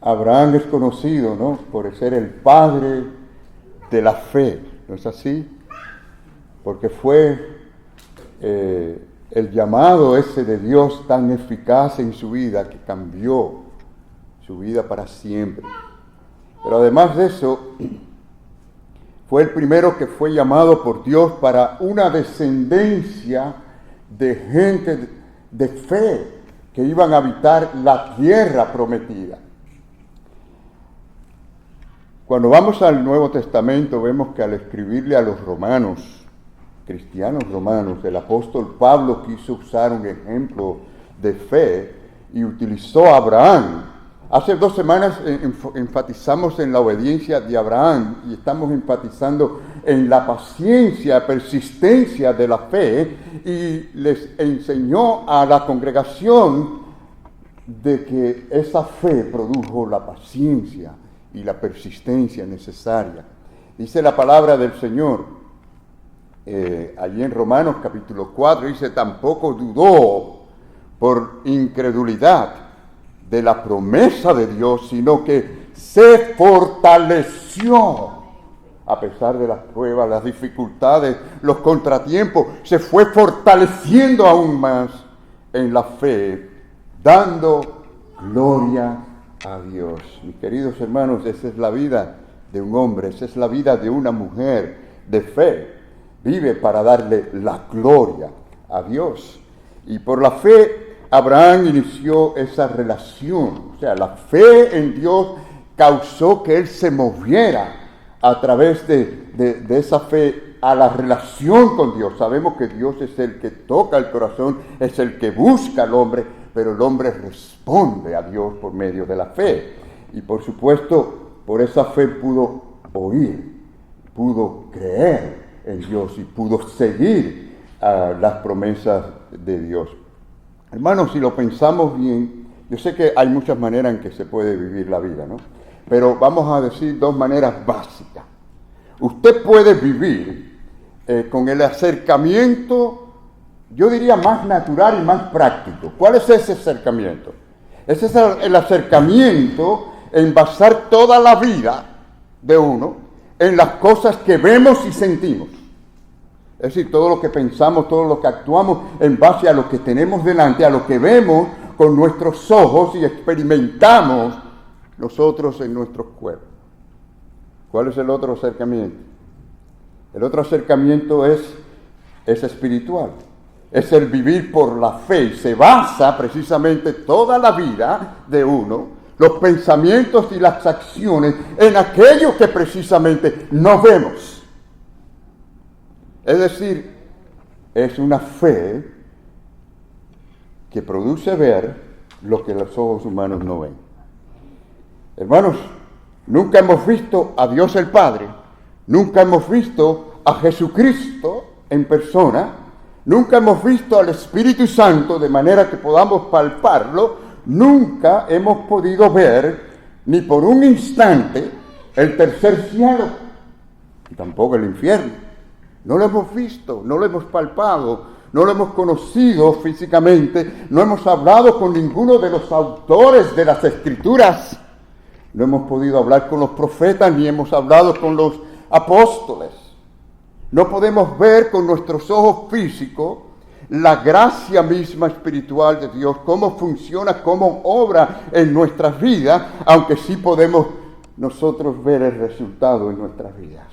Abraham es conocido, ¿no?, por ser el padre de la fe, ¿no es así? Porque fue el llamado ese de Dios tan eficaz en su vida que cambió su vida para siempre. Pero además de eso, fue el primero que fue llamado por Dios para una descendencia de gente de fe que iban a habitar la tierra prometida. Cuando vamos al Nuevo Testamento vemos que al escribirle a los romanos, cristianos romanos, el apóstol Pablo quiso usar un ejemplo de fe y utilizó a Abraham. Hace 2 semanas enfatizamos en la obediencia de Abraham y estamos enfatizando en la paciencia, persistencia de la fe, y les enseñó a la congregación de que esa fe produjo la paciencia y la persistencia necesaria. Dice la palabra del Señor, allí en Romanos capítulo 4, dice: tampoco dudó por incredulidad de la promesa de Dios, sino que se fortaleció a pesar de las pruebas, las dificultades, los contratiempos. Se fue fortaleciendo aún más en la fe, dando gloria a Dios. Mis queridos hermanos, esa es la vida de un hombre, esa es la vida de una mujer de fe. Vive para darle la gloria a Dios. Y por la fe Abraham inició esa relación. O sea, la fe en Dios causó que él se moviera a través de esa fe a la relación con Dios. Sabemos que Dios es el que toca el corazón, es el que busca al hombre, pero el hombre responde a Dios por medio de la fe. Y por supuesto, por esa fe pudo oír, pudo creer en Dios y pudo seguir las promesas de Dios. Hermanos, si lo pensamos bien, yo sé que hay muchas maneras en que se puede vivir la vida, ¿no? Pero vamos a decir 2 maneras básicas. Usted puede vivir con el acercamiento, yo diría, más natural y más práctico. ¿Cuál es ese acercamiento? Ese es el acercamiento en basar toda la vida de uno en las cosas que vemos y sentimos. Es decir, todo lo que pensamos, todo lo que actuamos en base a lo que tenemos delante, a lo que vemos con nuestros ojos y experimentamos nosotros en nuestros cuerpos. ¿Cuál es el otro acercamiento? El otro acercamiento es espiritual. Es el vivir por la fe. Y se basa precisamente toda la vida de uno, los pensamientos y las acciones, en aquello que precisamente no vemos. Es decir, es una fe que produce ver lo que los ojos humanos no ven. Hermanos, nunca hemos visto a Dios el Padre, nunca hemos visto a Jesucristo en persona, nunca hemos visto al Espíritu Santo de manera que podamos palparlo, nunca hemos podido ver ni por un instante el tercer cielo, y tampoco el infierno. No lo hemos visto, no lo hemos palpado, no lo hemos conocido físicamente, no hemos hablado con ninguno de los autores de las Escrituras, no hemos podido hablar con los profetas, ni hemos hablado con los apóstoles. No podemos ver con nuestros ojos físicos la gracia misma espiritual de Dios, cómo funciona, cómo obra en nuestras vidas, aunque sí podemos nosotros ver el resultado en nuestras vidas.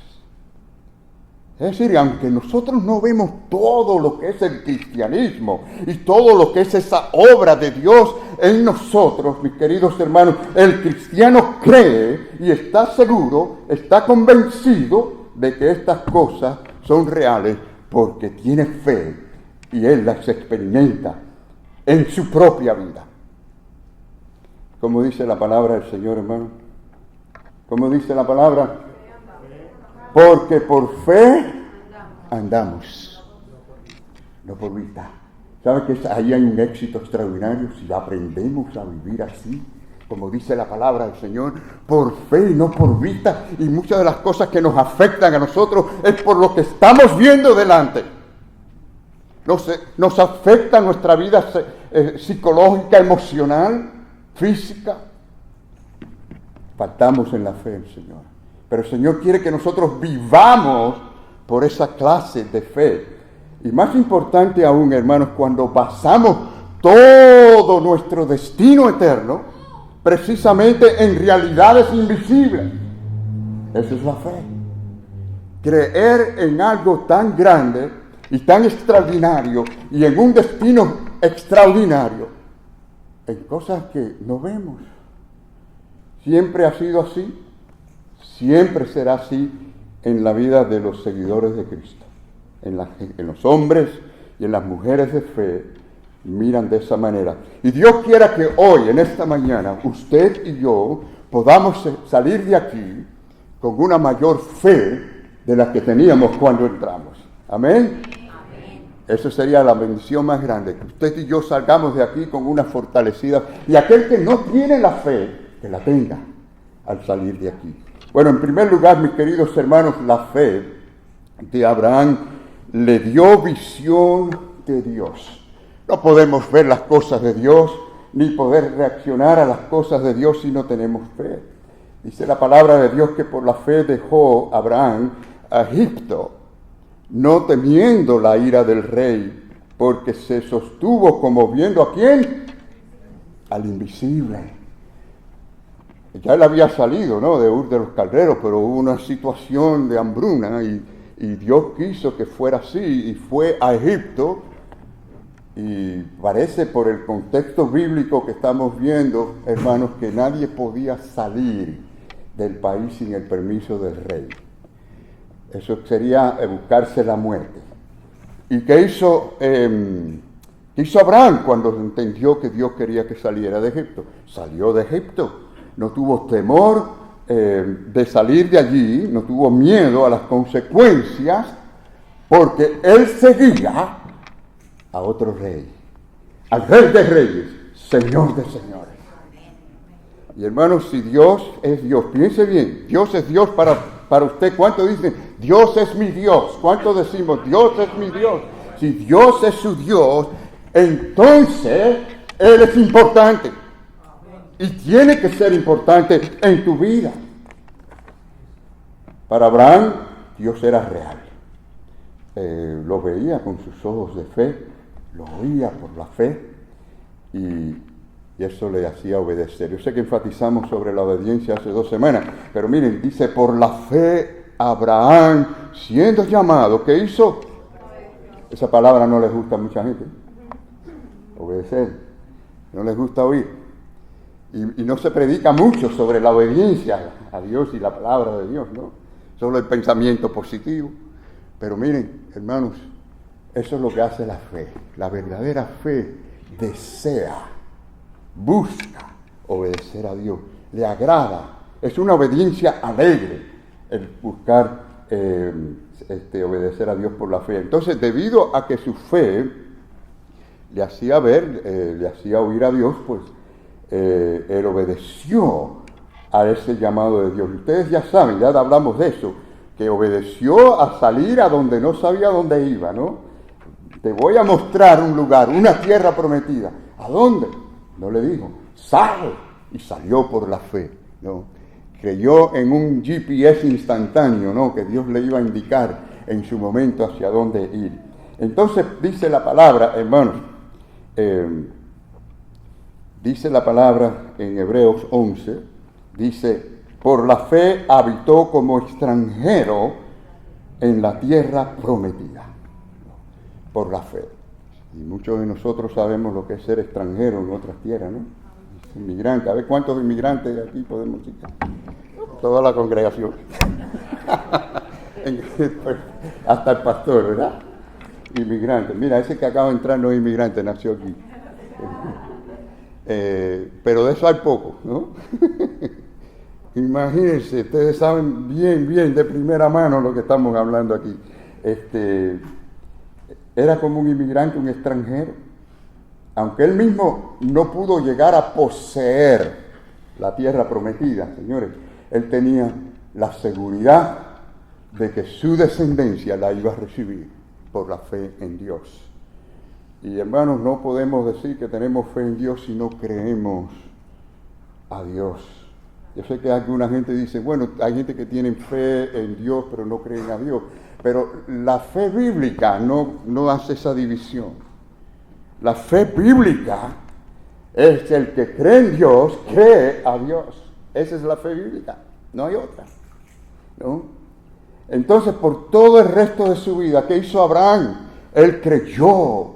Es decir, aunque nosotros no vemos todo lo que es el cristianismo y todo lo que es esa obra de Dios en nosotros, mis queridos hermanos, el cristiano cree y está seguro, está convencido de que estas cosas son reales porque tiene fe y él las experimenta en su propia vida. ¿Cómo dice la palabra del Señor, hermano? ¿Cómo dice la palabra? Porque por fe andamos, no por vista. ¿Sabe que ahí hay un éxito extraordinario si aprendemos a vivir así? Como dice la palabra del Señor, por fe y no por vista. Y muchas de las cosas que nos afectan a nosotros es por lo que estamos viendo delante. Nos afecta nuestra vida psicológica, emocional, física. faltamos en la fe, Señor. Pero el Señor quiere que nosotros vivamos por esa clase de fe. Y más importante aún, hermanos, cuando basamos todo nuestro destino eterno precisamente en realidades invisibles. Esa es la fe. Creer en algo tan grande y tan extraordinario y en un destino extraordinario, en cosas que no vemos. Siempre ha sido así, siempre será así en la vida de los seguidores de Cristo. En los hombres y en las mujeres de fe miran de esa manera. Y Dios quiera que hoy, en esta mañana, usted y yo podamos salir de aquí con una mayor fe de la que teníamos cuando entramos. Amén. Eso sería la bendición más grande, que usted y yo salgamos de aquí con una fortalecida, y aquel que no tiene la fe, que la tenga al salir de aquí. Bueno, en primer lugar, mis queridos hermanos, la fe de Abraham le dio visión de Dios. No podemos ver las cosas de Dios, ni poder reaccionar a las cosas de Dios si no tenemos fe. Dice la palabra de Dios que por la fe dejó Abraham a Egipto, no temiendo la ira del rey, porque se sostuvo como viendo ¿a quién? Al invisible. Ya él había salido, ¿no?, de Ur de los Calderos, pero hubo una situación de hambruna y Dios quiso que fuera así y fue a Egipto. Y parece por el contexto bíblico que estamos viendo, hermanos, que nadie podía salir del país sin el permiso del rey. Eso sería buscarse la muerte. ¿Y qué hizo Abraham cuando entendió que Dios quería que saliera de Egipto? Salió de Egipto. No tuvo temor de salir de allí, no tuvo miedo a las consecuencias, porque él seguía a otro rey, al Rey de Reyes, Señor de Señores. Y hermanos, si Dios es Dios, piense bien, Dios es Dios para usted. ¿Cuánto dicen? Dios es mi Dios. ¿Cuánto decimos? Dios es mi Dios. Si Dios es su Dios, entonces Él es importante. Y tiene que ser importante en tu vida. Para Abraham, Dios era real. Lo veía con sus ojos de fe, lo oía por la fe y eso le hacía obedecer. Yo sé que enfatizamos sobre la obediencia hace 2 semanas, pero miren, dice, por la fe Abraham, siendo llamado, ¿qué hizo? Esa palabra no les gusta a mucha gente. Obedecer. No les gusta oír. Y no se predica mucho sobre la obediencia a Dios y la palabra de Dios, ¿no? Solo el pensamiento positivo. Pero miren, hermanos, eso es lo que hace la fe. La verdadera fe desea, busca obedecer a Dios. Le agrada. Es una obediencia alegre el buscar obedecer a Dios por la fe. Entonces, debido a que su fe le hacía ver, le hacía oír a Dios, pues él obedeció a ese llamado de Dios. Ustedes ya saben, ya hablamos de eso, que obedeció a salir a donde no sabía dónde iba, ¿no? Te voy a mostrar un lugar, una tierra prometida. ¿A dónde? No le dijo, sal. Y salió por la fe, ¿no? Creyó en un GPS instantáneo, ¿no?, que Dios le iba a indicar en su momento hacia dónde ir. Entonces dice la palabra, hermanos, dice la palabra en Hebreos 11, dice, por la fe habitó como extranjero en la tierra prometida. Por la fe. Y muchos de nosotros sabemos lo que es ser extranjero en otras tierras, ¿no? Inmigrante. A ver cuántos inmigrantes aquí podemos citar. Toda la congregación. Hasta el pastor, ¿verdad? Inmigrante. Mira, ese que acaba de entrar no es inmigrante, nació aquí. Pero de eso hay poco, ¿no? Imagínense, ustedes saben bien de primera mano lo que estamos hablando aquí. Era como un inmigrante, un extranjero. Aunque él mismo no pudo llegar a poseer la tierra prometida, señores, él tenía la seguridad de que su descendencia la iba a recibir por la fe en Dios. Y hermanos, no podemos decir que tenemos fe en Dios si no creemos a Dios Yo sé que alguna gente dice, bueno, hay gente que tiene fe en Dios, pero no creen a Dios. Pero la fe bíblica no hace esa división. La fe bíblica es el que cree en Dios, cree a Dios. Esa es la fe bíblica, no hay otra, ¿no? Entonces, por todo el resto de su vida, ¿qué hizo Abraham? Él creyó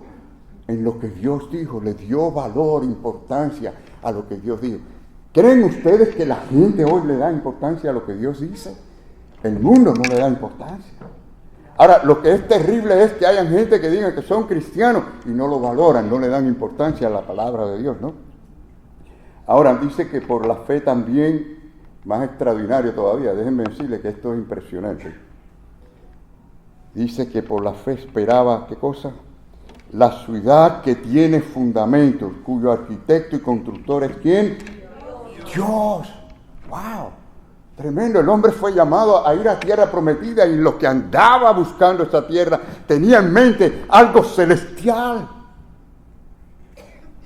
en lo que Dios dijo, le dio valor, importancia a lo que Dios dijo. ¿Creen ustedes que la gente hoy le da importancia a lo que Dios dice? El mundo no le da importancia. Ahora, lo que es terrible es que hayan gente que diga que son cristianos y no lo valoran, no le dan importancia a la palabra de Dios, ¿no? Ahora, dice que por la fe también, más extraordinario todavía, déjenme decirles que esto es impresionante. Dice que por la fe esperaba, ¿qué cosa? La ciudad que tiene fundamentos, cuyo arquitecto y constructor es ¿quién? Dios. ¡Wow! Tremendo. El hombre fue llamado a ir a tierra prometida y lo que andaba buscando esa tierra tenía en mente algo celestial.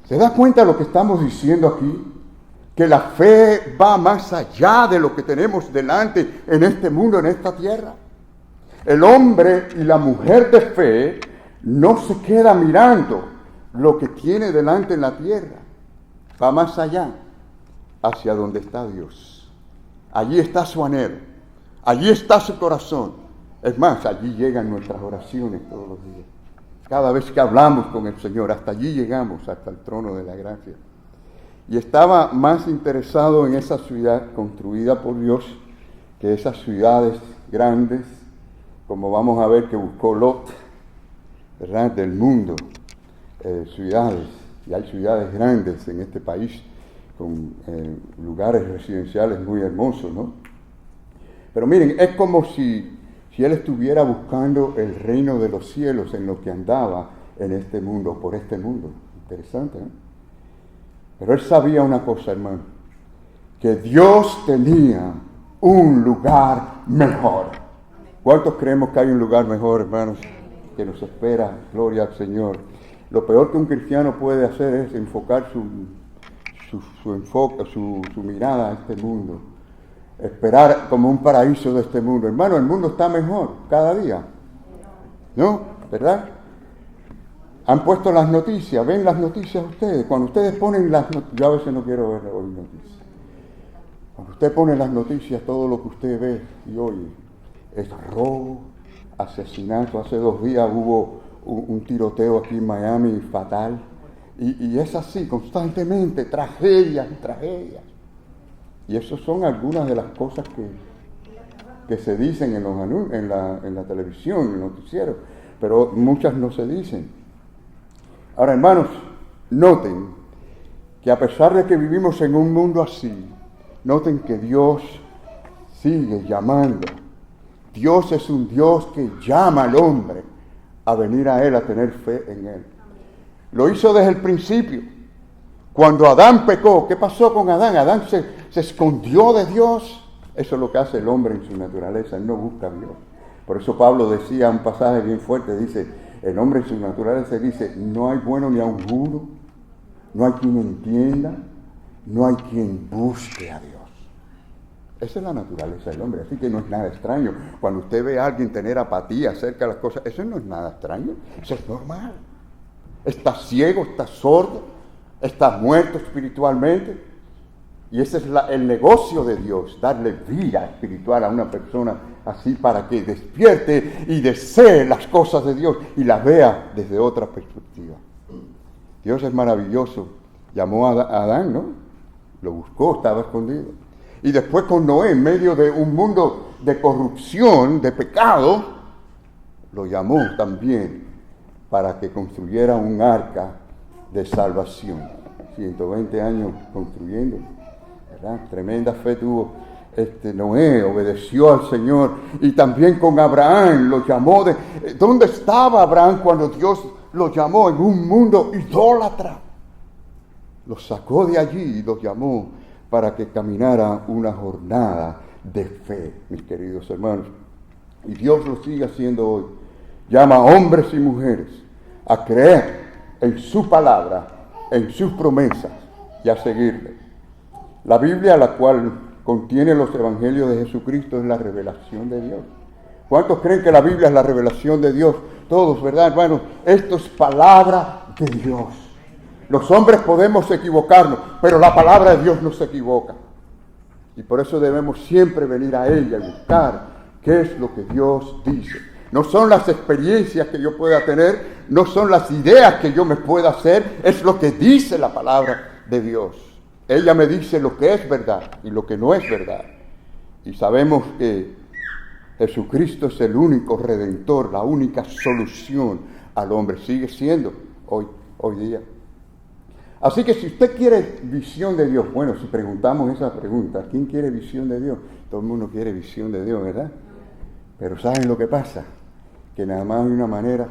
¿Se da cuenta de lo que estamos diciendo aquí? Que la fe va más allá de lo que tenemos delante en este mundo, en esta tierra. El hombre y la mujer de fe no se queda mirando lo que tiene delante en la tierra. Va más allá, hacia donde está Dios. Allí está su anhelo, allí está su corazón. Es más, allí llegan nuestras oraciones todos los días. Cada vez que hablamos con el Señor, hasta allí llegamos, hasta el trono de la gracia. Y estaba más interesado en esa ciudad construida por Dios que esas ciudades grandes, como vamos a ver que buscó Lot, ¿verdad?, del mundo, ciudades. Y hay ciudades grandes en este país, con lugares residenciales muy hermosos, ¿no? Pero miren, es como si él estuviera buscando el reino de los cielos en lo que andaba en este mundo, por este mundo. Interesante, ¿no? Pero él sabía una cosa, hermano, que Dios tenía un lugar mejor. ¿Cuántos creemos que hay un lugar mejor, hermanos, que nos espera? Gloria al Señor. Lo peor que un cristiano puede hacer es enfocar su mirada a este mundo, esperar como un paraíso de este mundo. Hermano, el mundo está mejor cada día, ¿no? ¿Verdad? Han puesto las noticias, ven las noticias ustedes. Cuando ustedes ponen las noticias, yo a veces no quiero ver hoy noticias. Cuando usted pone las noticias, todo lo que usted ve y oye es robo, asesinato. Hace 2 días hubo un tiroteo aquí en Miami fatal. Y es así, constantemente, tragedias y tragedias. Y esas son algunas de las cosas que se dicen en la televisión, en el noticiero, pero muchas no se dicen. Ahora, hermanos, noten que a pesar de que vivimos en un mundo así, noten que Dios sigue llamando. Dios es un Dios que llama al hombre a venir a Él, a tener fe en Él. Lo hizo desde el principio. Cuando Adán pecó, ¿qué pasó con Adán? Adán se escondió de Dios. Eso es lo que hace el hombre en su naturaleza. Él no busca a Dios. Por eso Pablo decía un pasaje bien fuerte. Dice, el hombre en su naturaleza dice, no hay bueno ni a un uno. No hay quien entienda. No hay quien busque a Dios. Esa es la naturaleza del hombre. Así que no es nada extraño. Cuando usted ve a alguien tener apatía acerca de las cosas, eso no es nada extraño. Eso es normal. Estás ciego, estás sordo, estás muerto espiritualmente. Y ese es el negocio de Dios, darle vida espiritual a una persona así para que despierte y desee las cosas de Dios y las vea desde otra perspectiva. Dios es maravilloso. Llamó a Adán, ¿no? Lo buscó, estaba escondido. Y después con Noé, en medio de un mundo de corrupción, de pecado, lo llamó también para que construyera un arca de salvación. 120 años construyendo, ¿verdad? Tremenda fe tuvo Noé, obedeció al Señor. Y también con Abraham lo llamó. ¿Dónde estaba Abraham cuando Dios lo llamó? En un mundo idólatra. Lo sacó de allí y lo llamó para que caminara una jornada de fe, mis queridos hermanos. Y Dios lo sigue haciendo hoy. Llama a hombres y mujeres a creer en su palabra, en sus promesas y a seguirle. La Biblia, la cual contiene los evangelios de Jesucristo, es la revelación de Dios. ¿Cuántos creen que la Biblia es la revelación de Dios? Todos, ¿verdad, hermanos? Esto es palabra de Dios. Los hombres podemos equivocarnos, pero la palabra de Dios no se equivoca. Y por eso debemos siempre venir a ella y buscar qué es lo que Dios dice. No son las experiencias que yo pueda tener, no son las ideas que yo me pueda hacer, es lo que dice la palabra de Dios. Ella me dice lo que es verdad y lo que no es verdad. Y sabemos que Jesucristo es el único redentor, la única solución al hombre. Sigue siendo hoy día. Así que si usted quiere visión de Dios, bueno, si preguntamos esa pregunta, ¿quién quiere visión de Dios? Todo el mundo quiere visión de Dios, ¿verdad? Pero ¿saben lo que pasa? Que nada más hay una manera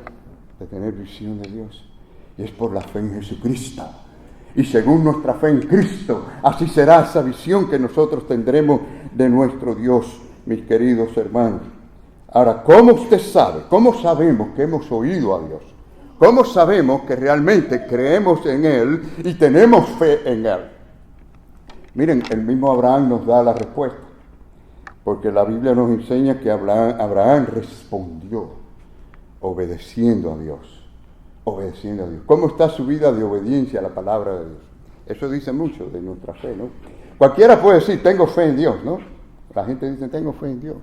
de tener visión de Dios, y es por la fe en Jesucristo. Y según nuestra fe en Cristo, así será esa visión que nosotros tendremos de nuestro Dios, mis queridos hermanos. Ahora, ¿cómo usted sabe? ¿Cómo sabemos que hemos oído a Dios? ¿Cómo sabemos que realmente creemos en Él y tenemos fe en Él? Miren, el mismo Abraham nos da la respuesta, porque la Biblia nos enseña que Abraham respondió obedeciendo a Dios. Obedeciendo a Dios. ¿Cómo está su vida de obediencia a la palabra de Dios? Eso dice mucho de nuestra fe, ¿no? Cualquiera puede decir, tengo fe en Dios, ¿no? La gente dice, tengo fe en Dios.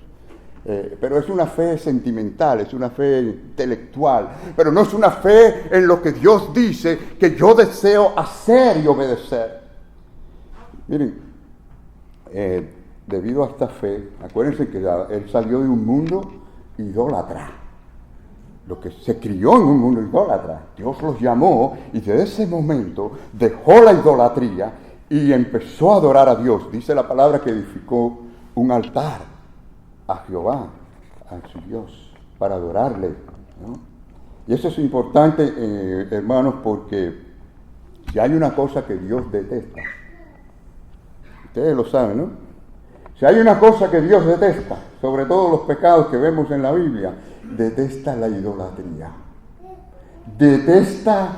Pero es una fe sentimental, es una fe intelectual, pero no es una fe en lo que Dios dice que yo deseo hacer y obedecer. Miren, debido a esta fe, acuérdense que él salió de un mundo idólatra, lo que se crió en un mundo idólatra. Dios los llamó y desde ese momento dejó la idolatría y empezó a adorar a Dios. Dice la palabra que edificó un altar a Jehová, a su Dios, para adorarle, ¿no? Y eso es importante, hermanos, porque si hay una cosa que Dios detesta, ustedes lo saben, ¿no? Si hay una cosa que Dios detesta, sobre todo los pecados que vemos en la Biblia, detesta la idolatría. Detesta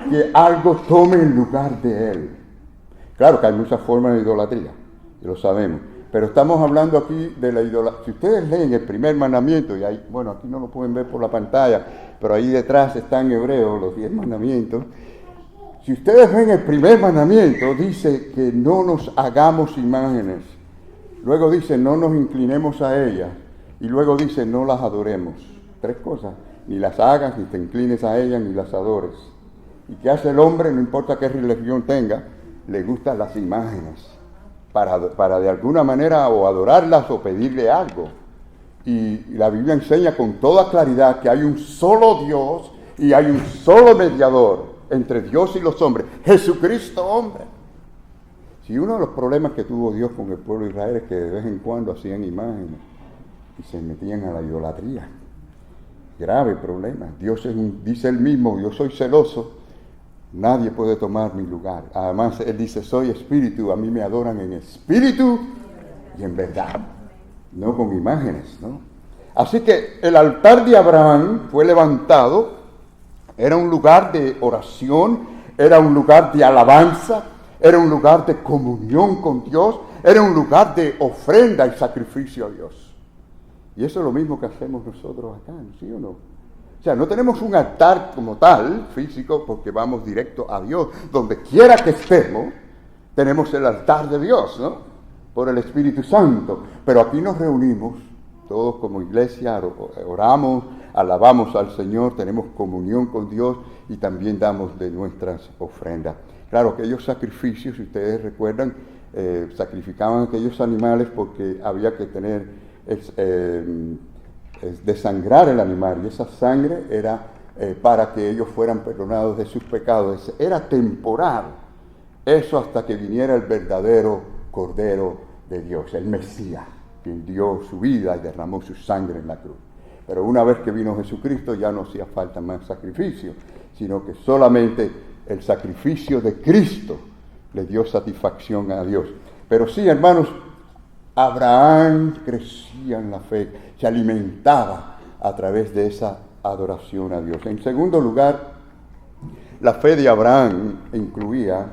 que algo tome el lugar de Él. Claro que hay muchas formas de idolatría, y lo sabemos. Pero estamos hablando aquí de la idolatría. Si ustedes leen el primer mandamiento, y ahí, bueno, aquí no lo pueden ver por la pantalla, pero ahí detrás está en hebreo los 10 mandamientos. Si ustedes ven el primer mandamiento, dice que no nos hagamos imágenes. Luego dice, no nos inclinemos a ellas. Y luego dice, no las adoremos. 3 cosas. Ni las hagas, ni te inclines a ellas, ni las adores. ¿Y qué hace el hombre? No importa qué religión tenga, le gustan las imágenes. Para de alguna manera o adorarlas o pedirle algo. Y la Biblia enseña con toda claridad que hay un solo Dios y hay un solo mediador entre Dios y los hombres, Jesucristo hombre. Si uno de los problemas que tuvo Dios con el pueblo de Israel es que de vez en cuando hacían imágenes y se metían a la idolatría. Grave problema. Dice él mismo, yo soy celoso. Nadie puede tomar mi lugar. Además, él dice, soy espíritu, a mí me adoran en espíritu y en verdad, no con imágenes, ¿no? Así que el altar de Abraham fue levantado, era un lugar de oración, era un lugar de alabanza, era un lugar de comunión con Dios, era un lugar de ofrenda y sacrificio a Dios. Y eso es lo mismo que hacemos nosotros acá, ¿sí o no? O sea, no tenemos un altar como tal, físico, porque vamos directo a Dios. Donde quiera que estemos, tenemos el altar de Dios, ¿no? Por el Espíritu Santo. Pero aquí nos reunimos, todos como iglesia, oramos, alabamos al Señor, tenemos comunión con Dios y también damos de nuestras ofrendas. Claro, aquellos sacrificios, si ustedes recuerdan, sacrificaban aquellos animales porque había que tener desangrar el animal, y esa sangre era para que ellos fueran perdonados de sus pecados. Era temporal, eso hasta que viniera el verdadero Cordero de Dios, el Mesías, quien dio su vida y derramó su sangre en la cruz. Pero una vez que vino Jesucristo ya no hacía falta más sacrificio, sino que solamente el sacrificio de Cristo le dio satisfacción a Dios. Pero sí, hermanos, Abraham crecía en la fe, se alimentaba a través de esa adoración a Dios. En segundo lugar, la fe de Abraham incluía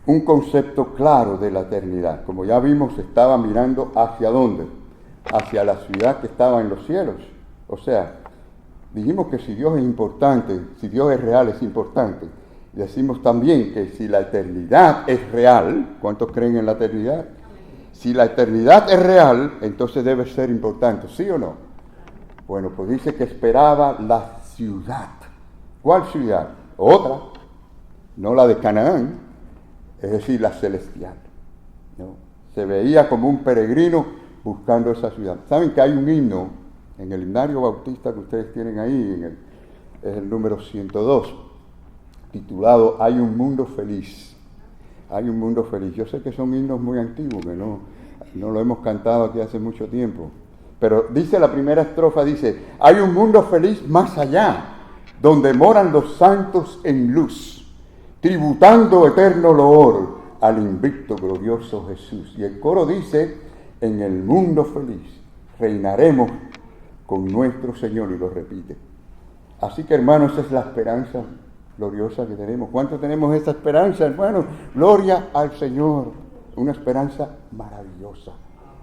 un concepto claro de la eternidad. Como ya vimos, estaba mirando hacia dónde, hacia la ciudad que estaba en los cielos. O sea, dijimos que si Dios es importante, si Dios es real, es importante. Decimos también que si la eternidad es real, ¿cuántos creen en la eternidad? Si la eternidad es real, entonces debe ser importante, ¿sí o no? Bueno, pues dice que esperaba la ciudad. ¿Cuál ciudad? Otra, no la de Canaán, es decir, la celestial, ¿no? Se veía como un peregrino buscando esa ciudad. ¿Saben que hay un himno en el himnario bautista que ustedes tienen ahí, es el número 102, titulado Hay un mundo feliz? Hay un mundo feliz. Yo sé que son himnos muy antiguos, que no lo hemos cantado aquí hace mucho tiempo. Pero dice la primera estrofa, dice, hay un mundo feliz más allá, donde moran los santos en luz, tributando eterno loor al invicto glorioso Jesús. Y el coro dice, en el mundo feliz reinaremos con nuestro Señor, y lo repite. Así que, hermanos, esa es la esperanza gloriosa que tenemos. ¿Cuánto tenemos esa esperanza, hermanos? Gloria al Señor, una esperanza maravillosa.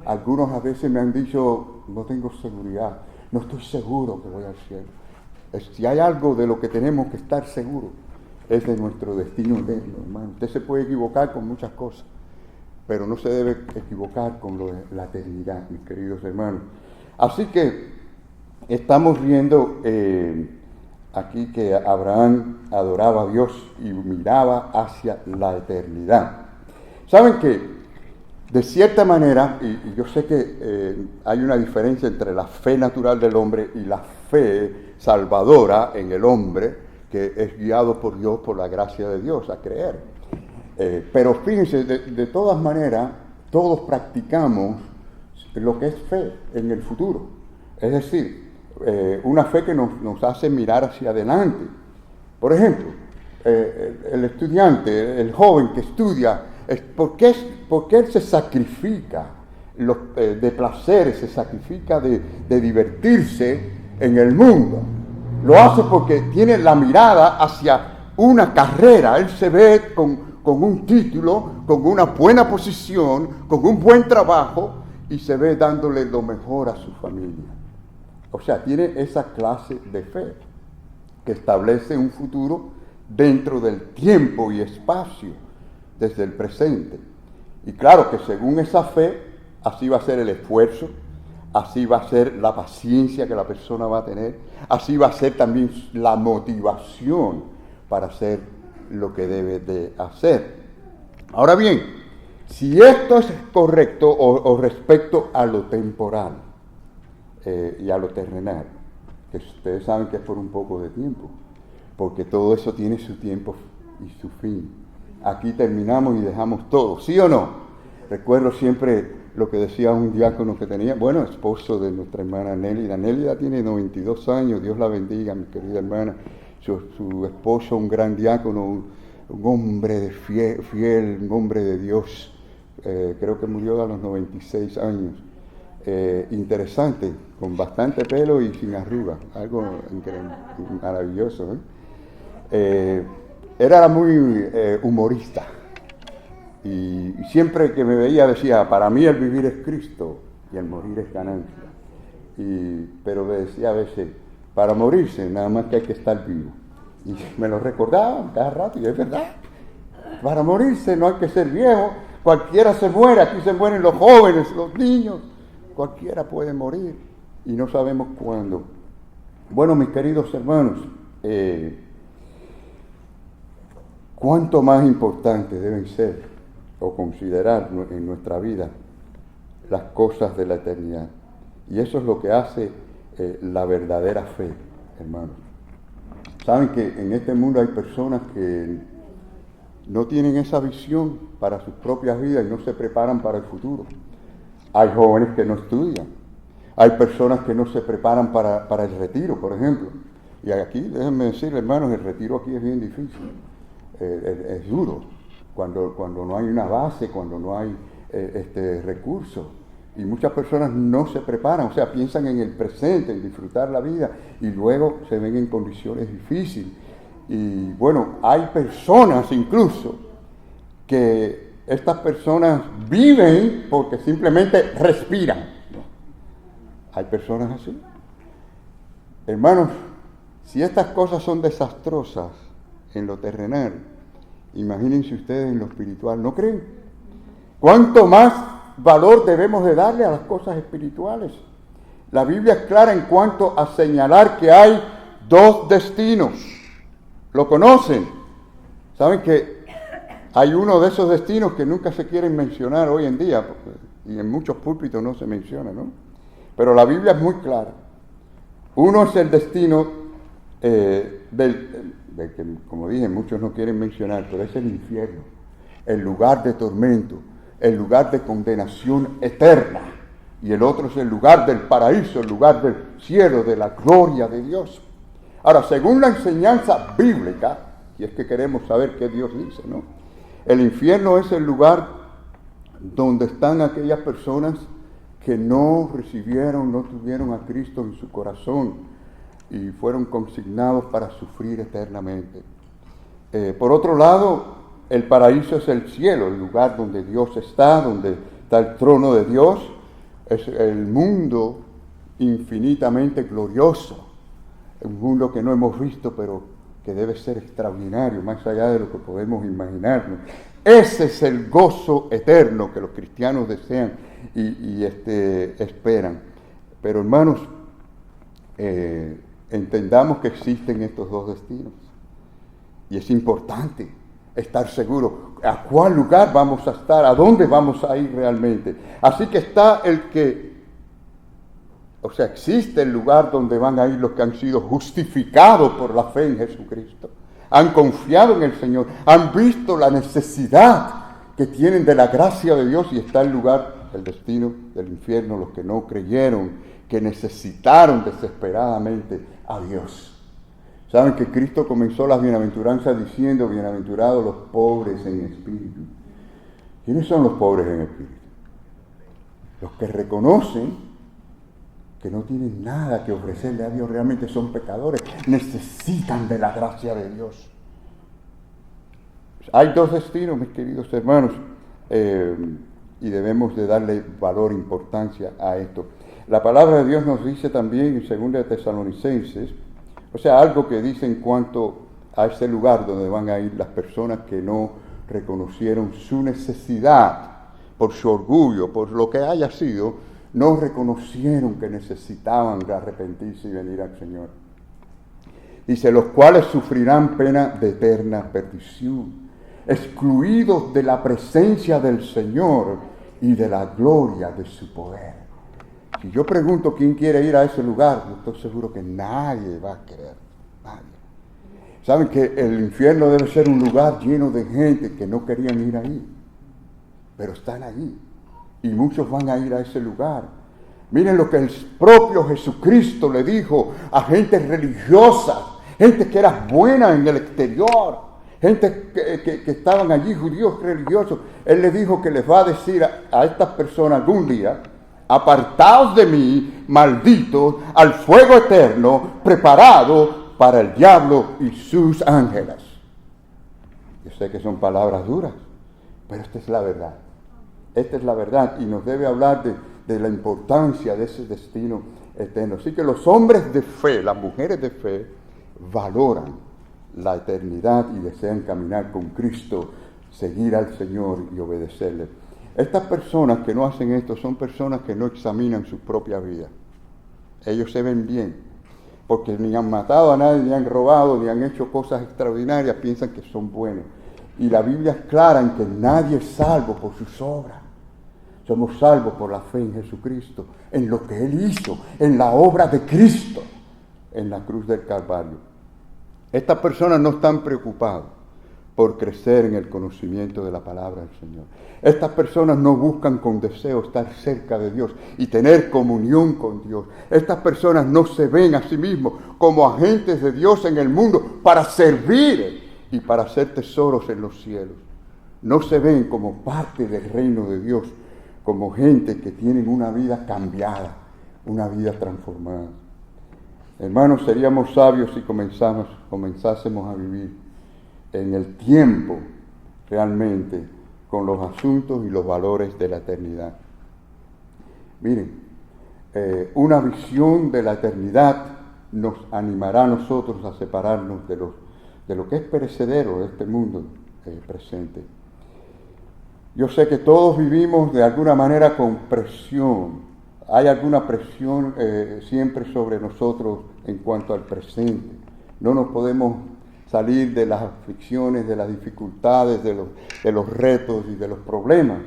Algunos a veces me han dicho, no tengo seguridad, no estoy seguro que voy al cielo. Si hay algo de lo que tenemos que estar seguros, es de nuestro destino eterno, hermano. Usted se puede equivocar con muchas cosas, pero no se debe equivocar con lo de la eternidad, mis queridos hermanos. Así que estamos viendo aquí que Abraham adoraba a Dios y miraba hacia la eternidad. ¿Saben qué? De cierta manera, y yo sé que hay una diferencia entre la fe natural del hombre y la fe salvadora en el hombre, que es guiado por Dios, por la gracia de Dios, a creer. Pero fíjense, de todas maneras, todos practicamos lo que es fe en el futuro. Es decir, una fe que nos hace mirar hacia adelante. Por ejemplo, el estudiante, el joven que estudia, ¿por qué él se sacrifica de placeres, se sacrifica de divertirse en el mundo? Lo hace porque tiene la mirada hacia una carrera. Él se ve con un título, con una buena posición, con un buen trabajo, y se ve dándole lo mejor a su familia. O sea, tiene esa clase de fe que establece un futuro dentro del tiempo y espacio, desde el presente. Y claro que según esa fe, así va a ser el esfuerzo, así va a ser la paciencia que la persona va a tener, así va a ser también la motivación para hacer lo que debe de hacer. Ahora bien, si esto es correcto o respecto a lo temporal y a lo terrenal, que ustedes saben que es por un poco de tiempo, porque todo eso tiene su tiempo y su fin. Aquí terminamos y dejamos todo, ¿sí o no? Recuerdo siempre lo que decía un diácono que tenía, bueno, esposo de nuestra hermana Nélida. Nélida tiene 92 años, Dios la bendiga, mi querida hermana. Su esposo, un gran diácono, un hombre de fiel, un hombre de Dios. Creo que murió a los 96 años. Interesante, con bastante pelo y sin arrugas, algo maravilloso. Era muy humorista. Y siempre que me veía decía, para mí el vivir es Cristo y el morir es ganancia. Pero me decía a veces, para morirse nada más que hay que estar vivo. Y me lo recordaba cada rato, y es verdad. Para morirse no hay que ser viejo, cualquiera se muere, aquí se mueren los jóvenes, los niños, cualquiera puede morir y no sabemos cuándo. Bueno, mis queridos hermanos, ¿cuánto más importante deben ser o considerar en nuestra vida las cosas de la eternidad? Y eso es lo que hace la verdadera fe, hermanos. Saben que en este mundo hay personas que no tienen esa visión para sus propias vidas y no se preparan para el futuro. Hay jóvenes que no estudian. Hay personas que no se preparan para el retiro, por ejemplo. Y aquí, déjenme decirles, hermanos, el retiro aquí es bien difícil. Es duro. Cuando no hay una base, cuando no hay recursos. Y muchas personas no se preparan, o sea, piensan en el presente, en disfrutar la vida, y luego se ven en condiciones difíciles. Y bueno, hay personas incluso que estas personas viven porque simplemente respiran. Hay personas así. Hermanos, si estas cosas son desastrosas en lo terrenal, imagínense ustedes en lo espiritual, ¿no creen? ¿Cuánto más valor debemos de darle a las cosas espirituales? La Biblia es clara en cuanto a señalar que hay dos destinos. ¿Lo conocen? ¿Saben que hay uno de esos destinos que nunca se quieren mencionar hoy en día? Y en muchos púlpitos no se menciona, ¿no? Pero la Biblia es muy clara. Uno es el destino del que, como dije, muchos no quieren mencionar, pero es el infierno, el lugar de tormento, el lugar de condenación eterna. Y el otro es el lugar del paraíso, el lugar del cielo, de la gloria de Dios. Ahora, según la enseñanza bíblica, y es que queremos saber qué Dios dice, ¿no? El infierno es el lugar donde están aquellas personas que no recibieron, no tuvieron a Cristo en su corazón y fueron consignados para sufrir eternamente. Por otro lado, el paraíso es el cielo, el lugar donde Dios está, donde está el trono de Dios. Es el mundo infinitamente glorioso, un mundo que no hemos visto, pero que debe ser extraordinario, más allá de lo que podemos imaginarnos. Ese es el gozo eterno que los cristianos desean y esperan. Pero hermanos, entendamos que existen estos dos destinos. Y es importante estar seguro a cuál lugar vamos a estar, a dónde vamos a ir realmente. Así que está existe el lugar donde van a ir los que han sido justificados por la fe en Jesucristo. Han confiado en el Señor, han visto la necesidad que tienen de la gracia de Dios, y está el lugar, el destino del infierno, los que no creyeron, que necesitaron desesperadamente a Dios. Saben que Cristo comenzó las bienaventuranzas diciendo: bienaventurados los pobres en espíritu. ¿Quiénes son los pobres en espíritu? Los que reconocen que no tienen nada que ofrecerle a Dios, realmente son pecadores, necesitan de la gracia de Dios. Hay dos destinos, mis queridos hermanos, y debemos de darle valor, importancia a esto. La palabra de Dios nos dice también en 2 Tesalonicenses, algo que dice en cuanto a ese lugar donde van a ir las personas que no reconocieron su necesidad, por su orgullo, por lo que haya sido, no reconocieron que necesitaban arrepentirse y venir al Señor. Dice: los cuales sufrirán pena de eterna perdición, excluidos de la presencia del Señor y de la gloria de su poder. Si yo pregunto quién quiere ir a ese lugar, yo estoy seguro que nadie va a querer. Nadie. Saben que el infierno debe ser un lugar lleno de gente que no querían ir ahí, pero están ahí. Y muchos van a ir a ese lugar. Miren lo que el propio Jesucristo le dijo a gente religiosa, gente que era buena en el exterior, gente que estaban allí, judíos religiosos. Él les dijo que les va a decir a estas personas algún día: apartaos de mí, malditos, al fuego eterno preparado para el diablo y sus ángeles. Yo sé que son palabras duras, pero esta es la verdad. Esta es la verdad, y nos debe hablar de la importancia de ese destino eterno. Así que los hombres de fe, las mujeres de fe, valoran la eternidad y desean caminar con Cristo, seguir al Señor y obedecerle. Estas personas que no hacen esto son personas que no examinan su propia vida. Ellos se ven bien, porque ni han matado a nadie, ni han robado, ni han hecho cosas extraordinarias, piensan que son buenos. Y la Biblia es clara en que nadie es salvo por sus obras. Somos salvos por la fe en Jesucristo, en lo que Él hizo, en la obra de Cristo, en la cruz del Calvario. Estas personas no están preocupadas por crecer en el conocimiento de la palabra del Señor. Estas personas no buscan con deseo estar cerca de Dios y tener comunión con Dios. Estas personas no se ven a sí mismos como agentes de Dios en el mundo para servir y para hacer tesoros en los cielos. No se ven como parte del reino de Dios, como gente que tienen una vida cambiada, una vida transformada. Hermanos, seríamos sabios si comenzásemos a vivir en el tiempo realmente con los asuntos y los valores de la eternidad. Miren, una visión de la eternidad nos animará a nosotros a separarnos de lo que es perecedero de este mundo presente. Yo sé que todos vivimos de alguna manera con presión. Hay alguna presión siempre sobre nosotros en cuanto al presente. No nos podemos salir de las aflicciones, de las dificultades, de los retos y de los problemas.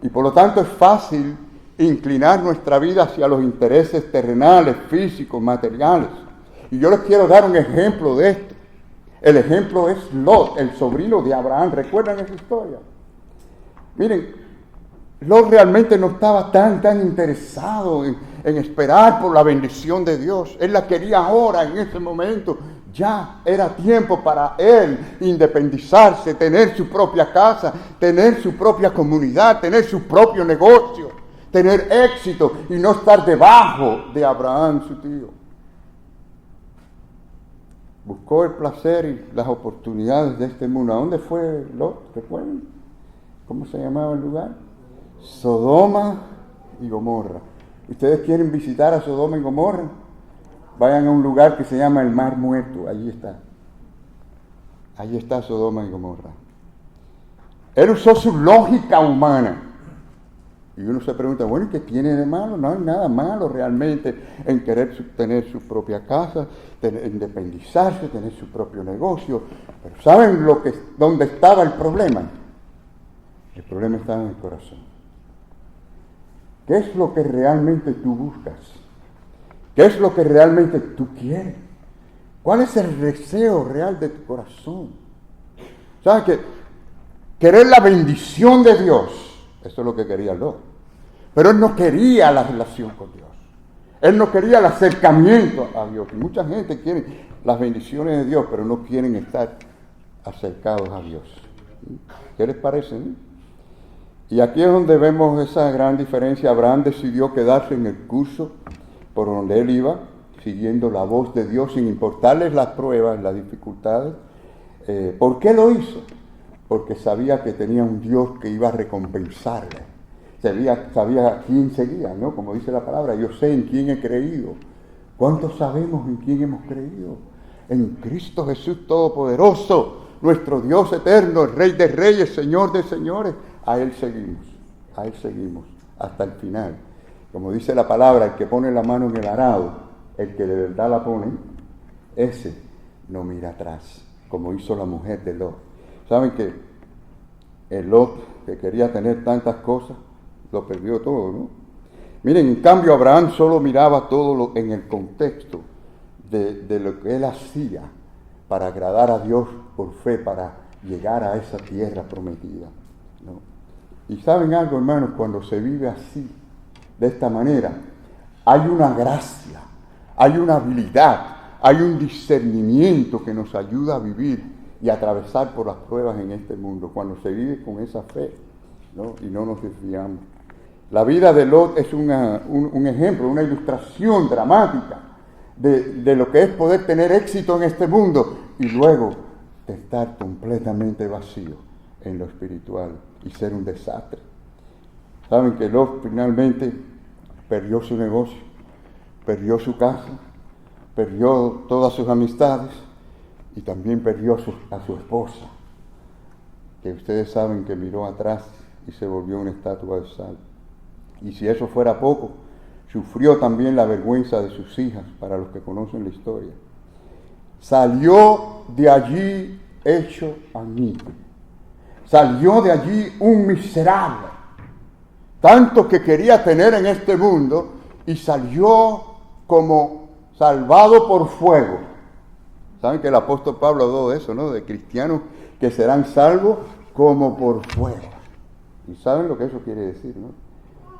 Y por lo tanto es fácil inclinar nuestra vida hacia los intereses terrenales, físicos, materiales. Y yo les quiero dar un ejemplo de esto. El ejemplo es Lot, el sobrino de Abraham. ¿Recuerdan esa historia? Miren, Lot realmente no estaba tan interesado en esperar por la bendición de Dios. Él la quería ahora, en ese momento. Ya era tiempo para él independizarse, tener su propia casa, tener su propia comunidad, tener su propio negocio, tener éxito y no estar debajo de Abraham, su tío. Buscó el placer y las oportunidades de este mundo. ¿A dónde fue Lot? ¿Recuerdan? ¿Cómo se llamaba el lugar? Sodoma y Gomorra. ¿Ustedes quieren visitar a Sodoma y Gomorra? Vayan a un lugar que se llama el Mar Muerto. Allí está. Allí está Sodoma y Gomorra. Él usó su lógica humana. Y uno se pregunta, bueno, ¿y qué tiene de malo? No hay nada malo realmente en querer tener su propia casa, independizarse, tener su propio negocio. Pero ¿saben dónde estaba el problema? El problema estaba en el corazón. ¿Qué es lo que realmente tú buscas? ¿Qué es lo que realmente tú quieres? ¿Cuál es el deseo real de tu corazón? ¿Sabes qué? Querer la bendición de Dios. Eso es lo que quería Lot. Pero él no quería la relación con Dios. Él no quería el acercamiento a Dios. Y mucha gente quiere las bendiciones de Dios, pero no quieren estar acercados a Dios. ¿Qué les parece? Y aquí es donde vemos esa gran diferencia. Abraham decidió quedarse en el curso por donde él iba, siguiendo la voz de Dios sin importarles las pruebas, las dificultades. ¿Por qué lo hizo? Porque sabía que tenía un Dios que iba a recompensarle. Sabía a quién seguía, ¿no? Como dice la palabra, yo sé en quién he creído. ¿Cuántos sabemos en quién hemos creído? En Cristo Jesús Todopoderoso, nuestro Dios eterno, el Rey de Reyes, Señor de Señores. A Él seguimos, hasta el final. Como dice la palabra, el que pone la mano en el arado, el que de verdad la pone, ese no mira atrás, como hizo la mujer de Lot. ¿Saben que el Lot, que quería tener tantas cosas, lo perdió todo, ¿no? Miren, en cambio Abraham solo miraba todo en el contexto de lo que él hacía para agradar a Dios por fe, para llegar a esa tierra prometida, ¿no? Y saben algo, hermanos, cuando se vive así, de esta manera, hay una gracia, hay una habilidad, hay un discernimiento que nos ayuda a vivir y a atravesar por las pruebas en este mundo, cuando se vive con esa fe, ¿no? Y no nos desviamos. La vida de Lot es un ejemplo, una ilustración dramática de lo que es poder tener éxito en este mundo y luego de estar completamente vacío en lo espiritual y ser un desastre. Saben que Lot finalmente perdió su negocio, perdió su casa, perdió todas sus amistades y también perdió a su esposa, que ustedes saben que miró atrás y se volvió una estatua de sal. Y si eso fuera poco, sufrió también la vergüenza de sus hijas, para los que conocen la historia. Salió de allí hecho añicos. Salió de allí un miserable, tanto que quería tener en este mundo, y salió como salvado por fuego. Saben que el apóstol Pablo habló de eso, ¿no? De cristianos que serán salvos como por fuego. Y saben lo que eso quiere decir, ¿no?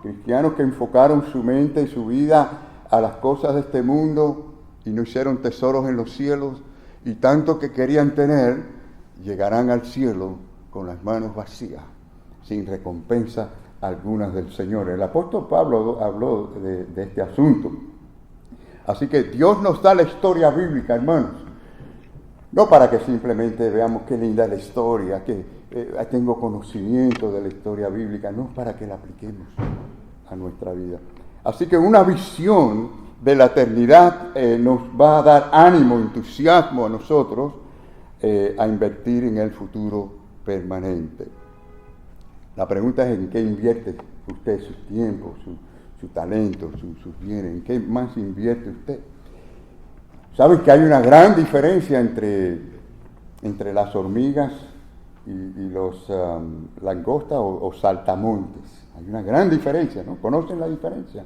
Cristianos que enfocaron su mente y su vida a las cosas de este mundo y no hicieron tesoros en los cielos, y tanto que querían tener, llegarán al cielo con las manos vacías, sin recompensa algunas del Señor. El apóstol Pablo habló de este asunto. Así que Dios nos da la historia bíblica, hermanos. No para que simplemente veamos qué linda es la historia, que tengo conocimiento de la historia bíblica, no, para que la apliquemos a nuestra vida. Así que una visión de la eternidad nos va a dar ánimo, entusiasmo a nosotros a invertir en el futuro permanente. La pregunta es en qué invierte usted su tiempo, su talento, sus bienes, en qué más invierte usted. Saben que hay una gran diferencia entre las hormigas y los langostas o saltamontes. Hay una gran diferencia, ¿no? ¿Conocen la diferencia?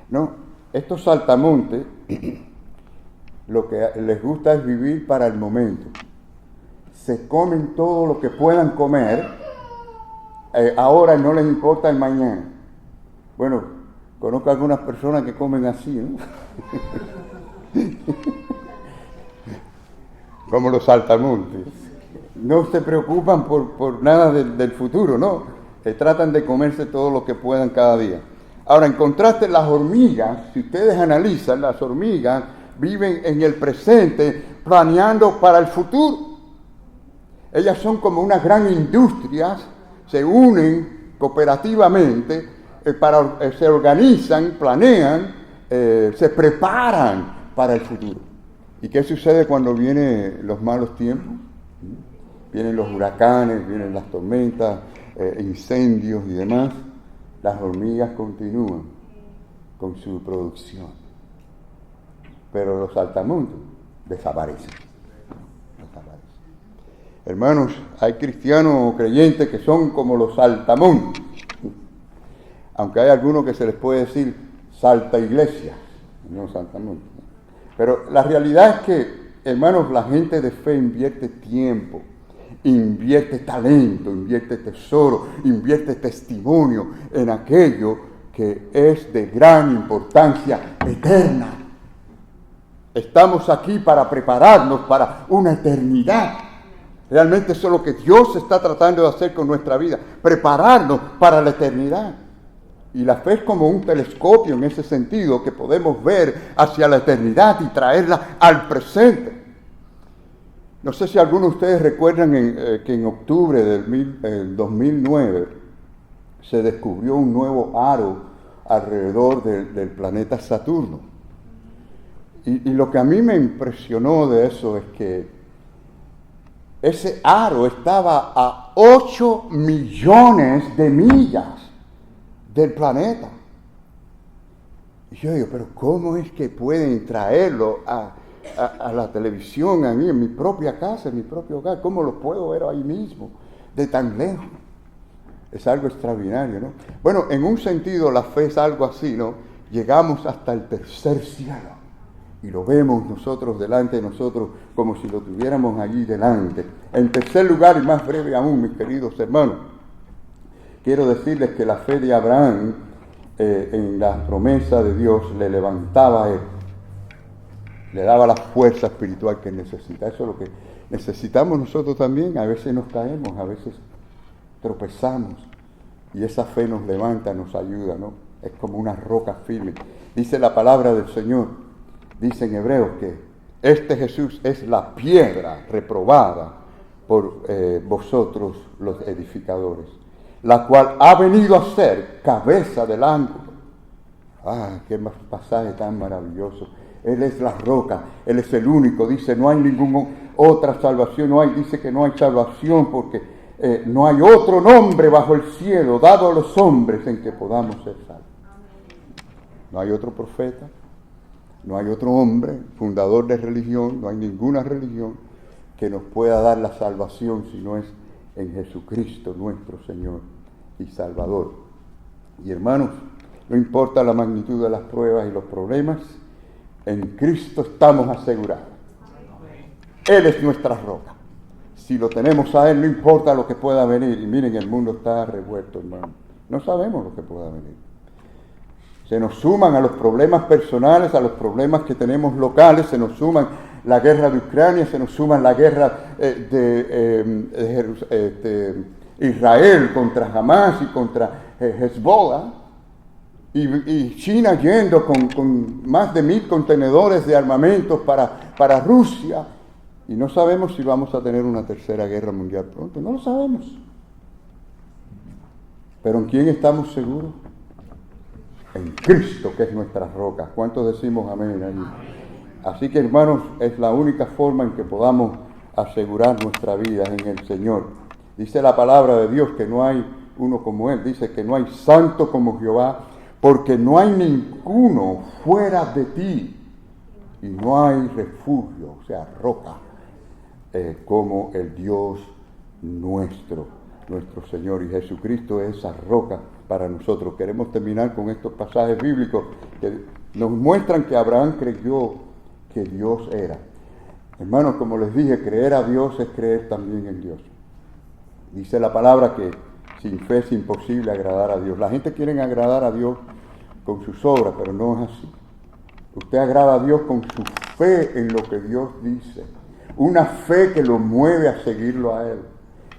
No, estos saltamontes lo que les gusta es vivir para el momento. Se comen todo lo que puedan comer, ahora no les importa el mañana. Bueno, conozco algunas personas que comen así, ¿no? Como los saltamontes. No se preocupan por nada del futuro, ¿no? Tratan de comerse todo lo que puedan cada día. Ahora, en contraste, las hormigas, si ustedes analizan, las hormigas viven en el presente planeando para el futuro. Ellas son como unas grandes industrias, se unen cooperativamente, se organizan, planean, se preparan para el futuro. ¿Y qué sucede cuando vienen los malos tiempos? Vienen los huracanes, vienen las tormentas, incendios y demás. Las hormigas continúan con su producción. Pero los saltamontes desaparecen. Hermanos, hay cristianos o creyentes que son como los saltamontes. Aunque hay algunos que se les puede decir salta iglesia, no saltamontes. Pero la realidad es que, hermanos, la gente de fe invierte tiempo, invierte talento, invierte tesoro, invierte testimonio en aquello que es de gran importancia eterna. Estamos aquí para prepararnos para una eternidad. Realmente eso es lo que Dios está tratando de hacer con nuestra vida, prepararnos para la eternidad. Y la fe es como un telescopio en ese sentido, que podemos ver hacia la eternidad y traerla al presente. No sé si algunos de ustedes recuerdan que en octubre del 2009 se descubrió un nuevo aro alrededor del planeta Saturno. Y lo que a mí me impresionó de eso es que ese aro estaba a 8 millones de millas del planeta. Y yo digo, pero ¿cómo es que pueden traerlo a la televisión, a mí, en mi propia casa, en mi propio hogar? ¿Cómo lo puedo ver ahí mismo, de tan lejos? Es algo extraordinario, ¿no? Bueno, en un sentido la fe es algo así, ¿no? Llegamos hasta el tercer cielo y lo vemos nosotros delante de nosotros como si lo tuviéramos allí delante. En tercer lugar, y más breve aún, mis queridos hermanos, quiero decirles que la fe de Abraham en la promesa de Dios le levantaba a él, le daba la fuerza espiritual que necesita. Eso es lo que necesitamos nosotros también. A veces nos caemos, a veces tropezamos y esa fe nos levanta, nos ayuda, ¿no? Es como una roca firme. Dice la palabra del Señor, dice en Hebreos que este Jesús es la piedra reprobada por vosotros los edificadores, la cual ha venido a ser cabeza del ángulo. Ah, qué pasaje tan maravilloso. Él es la roca, Él es el único. Dice, no hay ninguna otra salvación, dice que no hay salvación porque no hay otro nombre bajo el cielo dado a los hombres en que podamos ser salvos. No hay otro profeta, no hay otro hombre, fundador de religión, no hay ninguna religión que nos pueda dar la salvación si no es en Jesucristo nuestro Señor y Salvador. Y hermanos, no importa la magnitud de las pruebas y los problemas, en Cristo estamos asegurados. Él es nuestra roca. Si lo tenemos a Él, no importa lo que pueda venir. Y miren, el mundo está revuelto, hermano. No sabemos lo que pueda venir. Se nos suman a los problemas personales, a los problemas que tenemos locales, se nos suman la guerra de Ucrania, se nos suman la guerra de Israel contra Hamas y contra Hezbollah, y China yendo con más de 1,000 contenedores de armamentos para Rusia. Y no sabemos si vamos a tener una tercera guerra mundial pronto, no lo sabemos. Pero ¿en quién estamos seguros? En Cristo, que es nuestra roca. ¿Cuántos decimos amén allí? Así que, hermanos, es la única forma en que podamos asegurar nuestra vida en el Señor. Dice la palabra de Dios que no hay uno como Él. Dice que no hay santo como Jehová, porque no hay ninguno fuera de ti. Y no hay refugio, o sea, roca, como el Dios nuestro Señor. Y Jesucristo es esa roca para nosotros. Queremos terminar con estos pasajes bíblicos que nos muestran que Abraham creyó que Dios era. Hermanos, como les dije, creer a Dios es creer también en Dios. Dice la palabra que sin fe es imposible agradar a Dios. La gente quiere agradar a Dios con sus obras, pero no es así. Usted agrada a Dios con su fe en lo que Dios dice. Una fe que lo mueve a seguirlo a Él.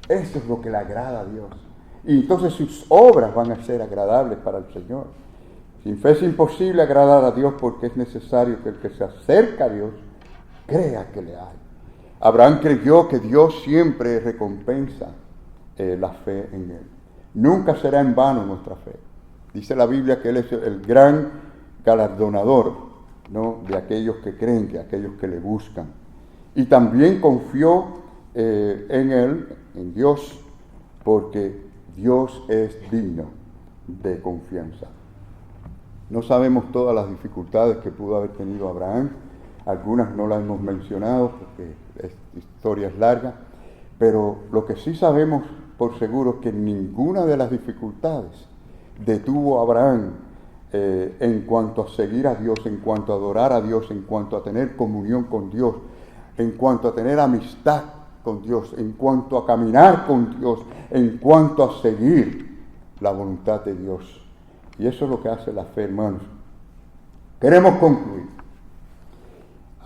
Eso es lo que le agrada a Dios. Y entonces sus obras van a ser agradables para el Señor. Sin fe es imposible agradar a Dios porque es necesario que el que se acerca a Dios crea que le hay. Abraham creyó que Dios siempre recompensa la fe en Él. Nunca será en vano nuestra fe. Dice la Biblia que Él es el gran galardonador, ¿no?, de aquellos que creen, de aquellos que le buscan. Y también confió en Él, en Dios, porque Dios es digno de confianza. No sabemos todas las dificultades que pudo haber tenido Abraham. Algunas no las hemos mencionado porque la historia es larga. Pero lo que sí sabemos por seguro es que ninguna de las dificultades detuvo a Abraham en cuanto a seguir a Dios, en cuanto a adorar a Dios, en cuanto a tener comunión con Dios, en cuanto a tener amistad con Dios, en cuanto a caminar con Dios, en cuanto a seguir la voluntad de Dios. Y eso es lo que hace la fe, hermanos. Queremos concluir.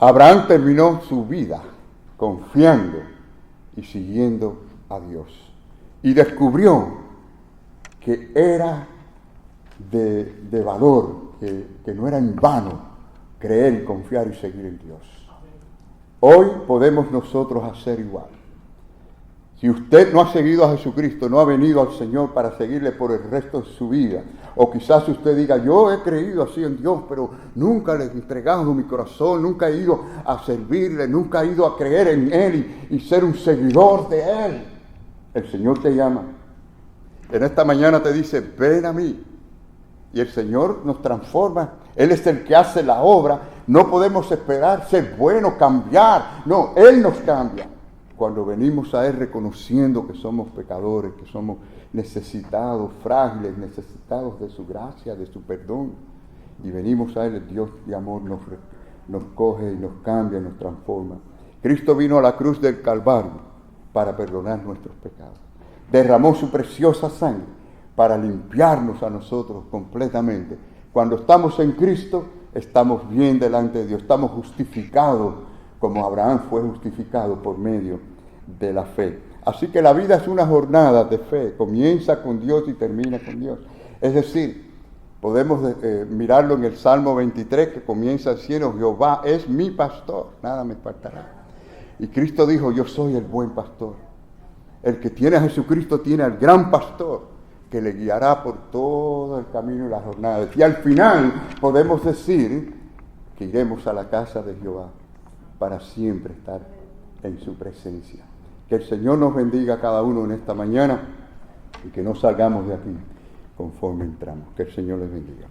Abraham terminó su vida confiando y siguiendo a Dios. Y descubrió que era de valor, que no era en vano creer y confiar y seguir en Dios. Hoy podemos nosotros hacer igual. Si usted no ha seguido a Jesucristo, no ha venido al Señor para seguirle por el resto de su vida, o quizás usted diga, yo he creído así en Dios, pero nunca le he entregado mi corazón, nunca he ido a servirle, nunca he ido a creer en Él y ser un seguidor de Él. El Señor te llama. En esta mañana te dice, ven a mí. Y el Señor nos transforma. Él es el que hace la obra. No podemos esperar ser bueno, cambiar. No, Él nos cambia. Cuando venimos a Él reconociendo que somos pecadores, que somos necesitados, frágiles, necesitados de su gracia, de su perdón. Y venimos a Él, el Dios de amor nos coge y nos cambia, nos transforma. Cristo vino a la cruz del Calvario para perdonar nuestros pecados. Derramó su preciosa sangre para limpiarnos a nosotros completamente. Cuando estamos en Cristo, estamos bien delante de Dios, estamos justificados como Abraham fue justificado por medio de la fe. Así que la vida es una jornada de fe, comienza con Dios y termina con Dios. Es decir, podemos mirarlo en el Salmo 23 que comienza diciendo, Jehová es mi pastor, nada me faltará. Y Cristo dijo, yo soy el buen pastor. El que tiene a Jesucristo tiene al gran pastor que le guiará por todo el camino y la jornada. Y al final podemos decir que iremos a la casa de Jehová para siempre estar en su presencia. Que el Señor nos bendiga a cada uno en esta mañana y que no salgamos de aquí conforme entramos. Que el Señor les bendiga.